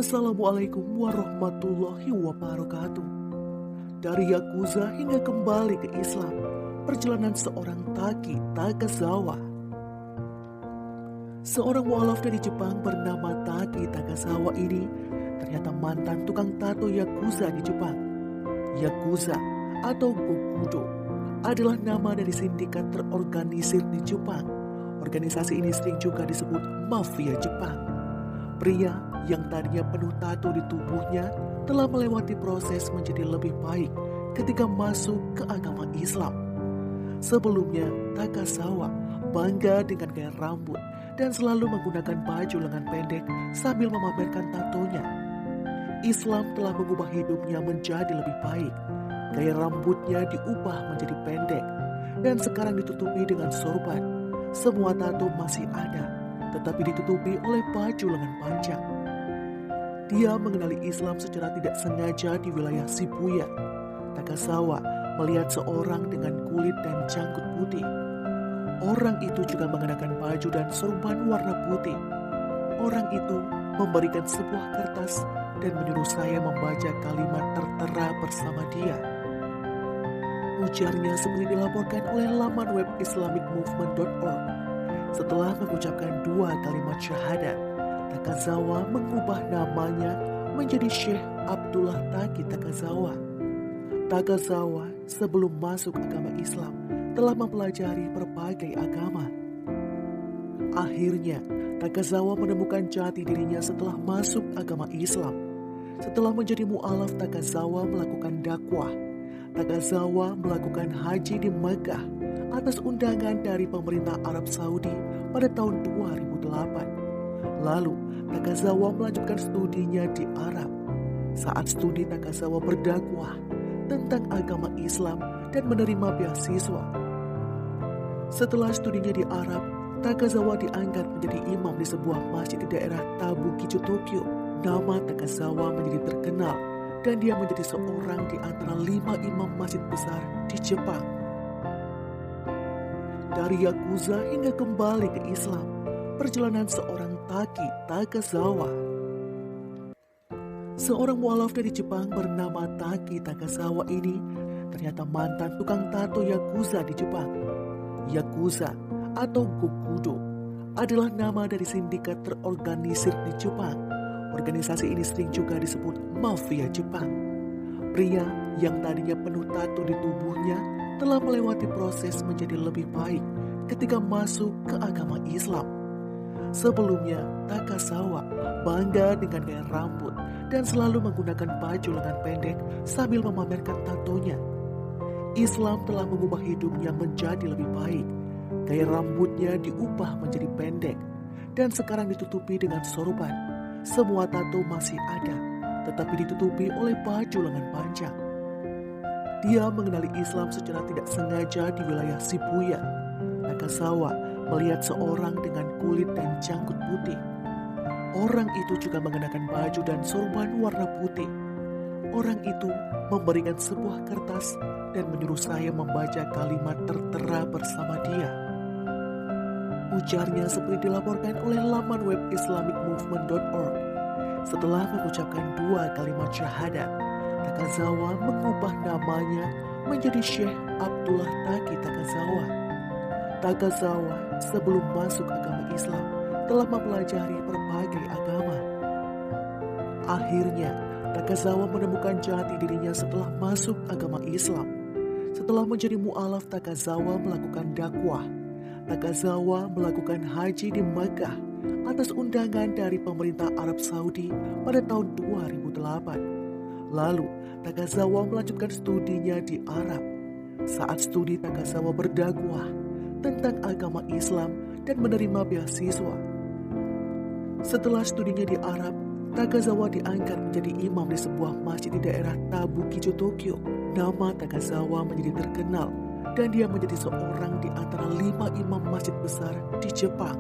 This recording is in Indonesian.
Assalamualaikum warahmatullahi wabarakatuh. Dari Yakuza hingga kembali ke Islam, perjalanan seorang Taki Takazawa. Seorang mualaf dari Jepang bernama Taki Takazawa ini ternyata mantan tukang tato Yakuza di Jepang. Yakuza atau Gokudo adalah nama dari sindikat terorganisir di Jepang. Organisasi ini sering juga disebut mafia Jepang. Pria yang tadinya penuh tato di tubuhnya telah melewati proses menjadi lebih baik ketika masuk ke agama Islam. Sebelumnya, Takazawa bangga dengan gaya rambut dan selalu menggunakan baju lengan pendek sambil memamerkan tatonya. Islam telah mengubah hidupnya menjadi lebih baik. Gaya rambutnya diubah menjadi pendek dan sekarang ditutupi dengan sorban. Semua tato masih ada, tetapi ditutupi oleh baju lengan panjang. Dia mengenali Islam secara tidak sengaja di wilayah Shibuya. Takazawa melihat seorang dengan kulit dan janggut putih. Orang itu juga mengenakan baju dan sorban warna putih. Orang itu memberikan sebuah kertas dan menyuruh saya membaca kalimat tertera bersama dia. Ujarnya seperti dilaporkan oleh laman web islamicmovement.org. Setelah mengucapkan 2 kalimat syahadat, Takazawa mengubah namanya menjadi Syekh Abdullah Taki Takazawa. Takazawa sebelum masuk agama Islam telah mempelajari berbagai agama. Akhirnya, Takazawa menemukan jati dirinya setelah masuk agama Islam. Setelah menjadi mu'alaf, Takazawa melakukan dakwah. Takazawa melakukan haji di Mekah atas undangan dari pemerintah Arab Saudi pada tahun 2008. Lalu, Takazawa melanjutkan studinya di Arab. Saat studi, Takazawa berdakwah tentang agama Islam dan menerima beasiswa. Setelah studinya di Arab, Takazawa diangkat menjadi imam di sebuah masjid di daerah Tabukicho, Tokyo. Nama Takazawa menjadi terkenal dan dia menjadi seorang di antara 5 imam masjid besar di Jepang. Dari Yakuza hingga kembali ke Islam, perjalanan seorang Taki Takazawa. Seorang mualaf dari Jepang bernama Taki Takazawa ini ternyata mantan tukang tato Yakuza di Jepang. Yakuza atau Gokudo adalah nama dari sindikat terorganisir di Jepang. Organisasi ini sering juga disebut mafia Jepang. Pria yang tadinya penuh tato di tubuhnya telah melewati proses menjadi lebih baik ketika masuk ke agama Islam. Sebelumnya, Takazawa bangga dengan gaya rambut dan selalu menggunakan baju lengan pendek sambil memamerkan tatonya. Islam telah mengubah hidupnya menjadi lebih baik. Gaya rambutnya diubah menjadi pendek dan sekarang ditutupi dengan sorban. Semua tato masih ada, tetapi ditutupi oleh baju lengan panjang. Dia mengenali Islam secara tidak sengaja di wilayah Shibuya. Takazawa melihat seorang dengan kulit dan janggut putih. Orang itu juga mengenakan baju dan sorban warna putih. Orang itu memberikan sebuah kertas dan menyuruh saya membaca kalimat tertera bersama dia. Ujarnya seperti dilaporkan oleh laman web islamicmovement.org. Setelah mengucapkan 2 kalimat syahadat, Takazawa mengubah namanya menjadi Syekh Abdullah Taki Takazawa. Takazawa sebelum masuk agama Islam telah mempelajari berbagai agama. Akhirnya, Takazawa menemukan jati dirinya setelah masuk agama Islam. Setelah menjadi mu'alaf, Takazawa melakukan dakwah. Takazawa melakukan haji di Mekah atas undangan dari pemerintah Arab Saudi pada tahun 2008. Lalu, Takazawa melanjutkan studinya di Arab. Saat studi, Takazawa berdakwah tentang agama Islam dan menerima beasiswa. Setelah studinya di Arab, Takazawa diangkat menjadi imam di sebuah masjid di daerah Tabukicho, Tokyo. Nama Takazawa menjadi terkenal dan dia menjadi seorang di antara 5 imam masjid besar di Jepang.